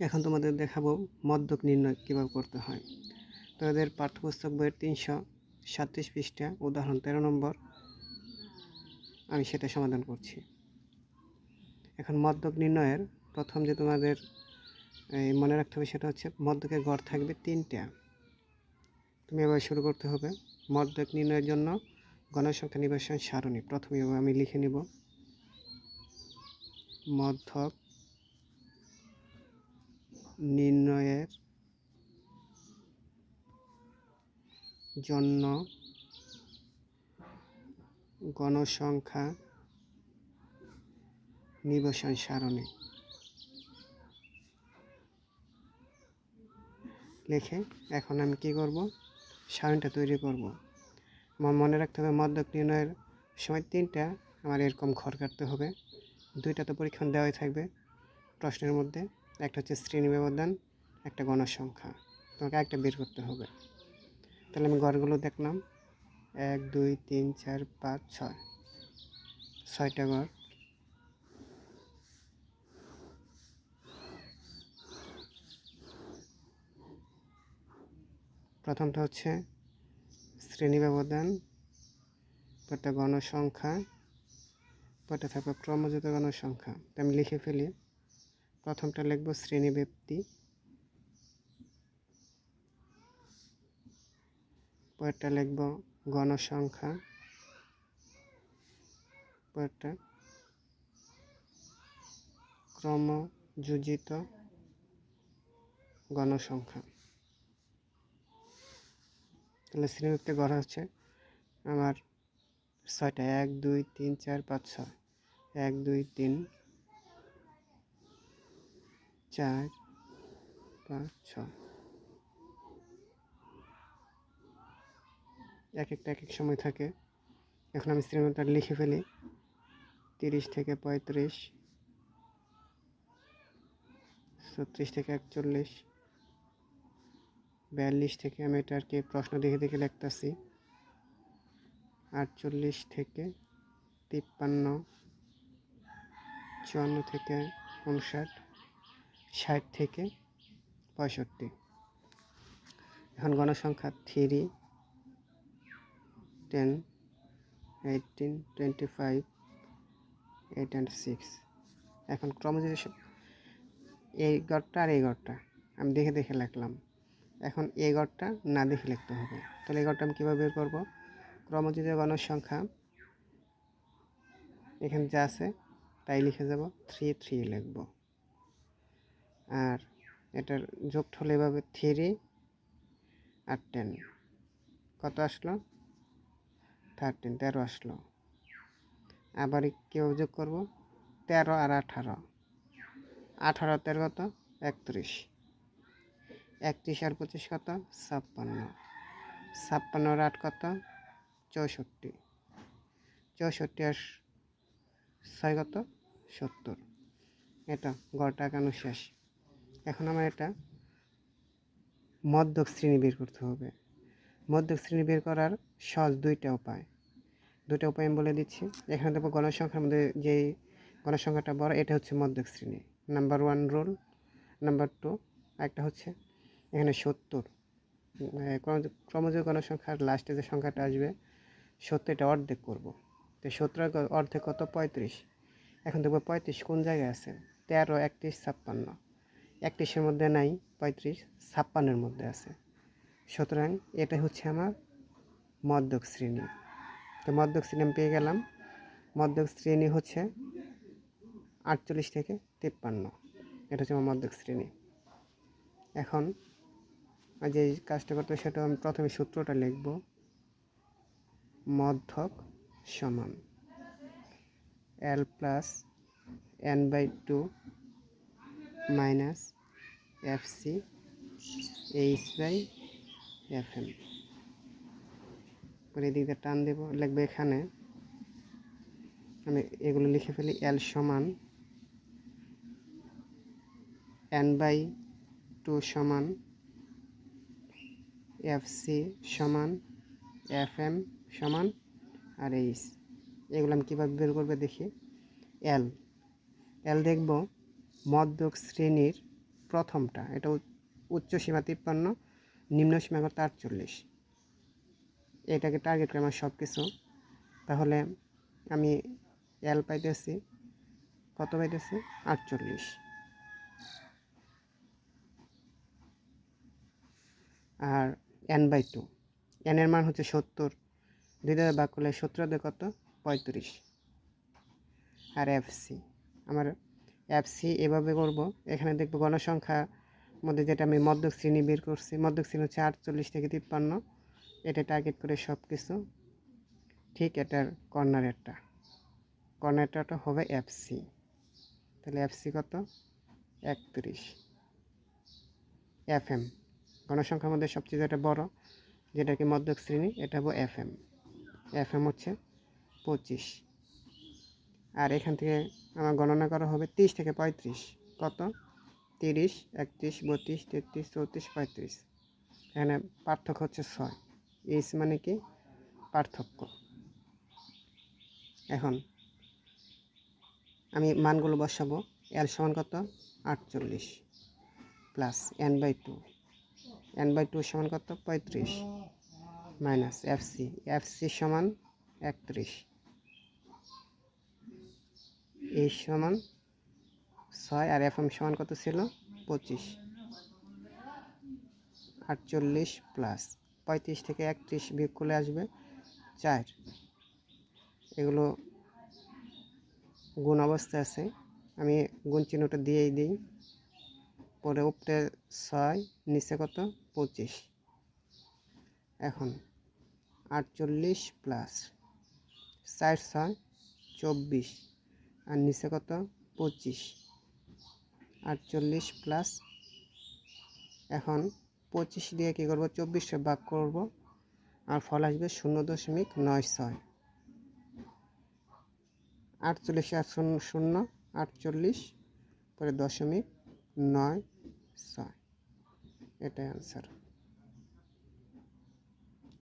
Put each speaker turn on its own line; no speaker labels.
এখন তোমাদের দেখাবো মদ্যক নির্ণয় কীভাবে করতে হয়। তোমাদের পাঠ্যপুস্তক বইয়ের 337 পৃষ্ঠা উদাহরণ 13 নম্বর আমি সেটা সমাধান করছি। এখন মদ্যক নির্ণয়ের প্রথম যে তোমাদের মনে রাখতে হবে সেটা হচ্ছে মদ্যকের গড় থাকবে 3টা। তুমি এবার শুরু করতে হবে। মদ্যক নির্ণয়ের জন্য গণসংখ্যা নির্বাচন সারণী প্রথমে আমি লিখে নিব মদ্যক নির্ণয়ের জন্য গণসংখ্যা নির্বাচন সারণী লিখে এখন আমি কি করব, সারণীটা তৈরি করব। আমার মনে রাখতে হবে মদ্যক নির্ণয়ের সময় 3টা আমার এরকম ঘর কাটতে হবে। 2টা তো পরীক্ষণ দেওয়াই থাকবে প্রশ্নের মধ্যে, একটা হচ্ছে শ্রেণী ব্যবধান, একটা গণসংখ্যা, তোমাকে একটা বের করতে হবে। তাহলে আমি ঘরগুলো দেখলাম 1 2 3 4 5 6, 6টা ঘর। প্রথমটা হচ্ছে শ্রেণী ব্যবধান, পরটা গণসংখ্যা, পরটা থাকবে ক্রমযুত গণসংখ্যা। তো আমি লিখে ফেলি। প্রথমটা লিখব শ্রেণী ব্যক্তি, পরটা লিখব গণসংখ্যা, পরটা ক্রমযোজিত গণসংখ্যা। তাহলে শ্রেণী ব্যক্তি গড় হচ্ছে আমার 6টা, 1 2 3 4 5 6, 1 2 3 4 5 6, এক একটা এক এক সময় থাকে। এখন আমি শ্রেণীটা লিখে ফেলি। 30 থেকে 35, 36 থেকে 41, 42 থেকে আমি এটা আর কি প্রশ্ন দেখে দেখে লিখতেছি, 48 থেকে 53, 54 থেকে 59, 60 থেকে 65। এখন গণসংখ্যা 3, 10, 18, 25, 8 and 6। এখন ক্রমযোজিত এই গড়টা আর এই গড়টা আমি দেখে দেখে লিখলাম। এখন এই গড়টা না দেখে লিখতে হবে। তাহলে এই গড়টা আমি কীভাবে বের করবো? ক্রমযোজিত গণসংখ্যা এখানে যা আছে তাই লিখে যাব, 3 3 লিখব। আর এটার যোগফল এভাবে 3 আর 10 কত আসলো? 13, 13 আসলো। আবার কেউ যোগ করব 13 আর 18, 18 13 কত? 31, 31 আর 25 কত? 56, 56 আর 8 কত? 64, 64 আর 6 কত? 70। এটা গড়টা আঁকানো শেষ। এখন আমার এটা মধ্যক শ্রেণী বের করতে হবে। মধ্যক শ্রেণী বের করার সহজ 2টা উপায় আমি বলে দিচ্ছি। এখানে দেখো গণসংখ্যার মধ্যে যেই গণসংখ্যাটা বড় এটা হচ্ছে মধ্যক শ্রেণী, নাম্বার 1 রুল। নাম্বার 2 একটা হচ্ছে এখানে 70, ক্রমযোগ গণসংখ্যার লাস্টে যে সংখ্যাটা আসবে 70, এটা অর্ধেক করব। তো 70 অর্ধেক কত? 35। এখন দেখবো 35 কোন জায়গায় আছে? 13, 31, 56, 31-এর মধ্যে নাই, 35 56-এর মধ্যে আছে। সুতরাং এটা হচ্ছে আমার মধ্যক শ্রেণী। তো মধ্যক শ্রেণী আমি পেয়ে গেলাম। মধ্যক শ্রেণী হচ্ছে 48 থেকে 53, এটা হচ্ছে আমার মধ্যক শ্রেণী। এখন যে কাজটা করতে হবে সেটা আমি প্রথমে সূত্রটা লিখব। মধ্যক সমান L plus n/2 minus FC H/FM। পরে এদিকে টান দেব, লিখবে এখানে আমি এগুলো লিখে ফেলি। L সমান n/2 সমান FC সমান FM সমান আর H। এগুলো আমি কীভাবে বের করবে দেখি। L দেখব মধ্যক শ্রেণীর প্রথমটা, এটা উচ্চ সীমা 53, নিম্ন সীমা কত 48। এটাকে টার্গেট করে আমার সব কিছু। তাহলে আমি এল পাইতেছি, কত পাইতেছি 48। আর n/2, n এর মান হচ্ছে 70, 2 দ্বারা ভাগ করলে 17 কত 35। আর এফসি, আমার এফসি এভাবে করব। এখানে দেখবো গণসংখ্যার মধ্যে যেটা আমি মধ্যক শ্রেণী বের করছি, মধ্যক শ্রেণী হচ্ছে 48 থেকে 53, এটা টার্গেট করে সব কিছু। ঠিক এটার কর্নারটা হবে এফসি। তাহলে এফসি কত 31। এফএম গণসংখ্যার মধ্যে সবচেয়ে যেটা বড়, যেটা কি মধ্যক শ্রেণী, এটা হবে এফএম। এফএম হচ্ছে 25। আর এখান থেকে আমার গণনা করা হবে 30 থেকে 35, কত 30, 31, 32, 33, 34, 35। এখানে পার্থক্য হচ্ছে 6। এইচ মানে কি পার্থক্য। এখন আমি মানগুলো বসাবো। এল সমান কত 48 প্লাস n/2, n/2 সমান কত 35 মাইনাস এফসি সমান 31, এই সমান 6, আর এফএম সমান কত ছিল 25। 48 প্লাস 35 থেকে 31 বিয়োগ করলে আসবে 4। এগুলো গুণ অবস্থায় আছে, আমি গুণ চিহ্নটা দিয়েই দিই। পরে উপরে 6, নিচে কত 25। এখন 48 প্লাস 4, 6, 24, আর নিচে কত 25। 48 প্লাস, এখন 25 দিয়ে কী করবো 24 ভাগ করব, আর ফল আসবে 0.96। 48 আর 0, 48, পরে 0.96, এটাই আনসার।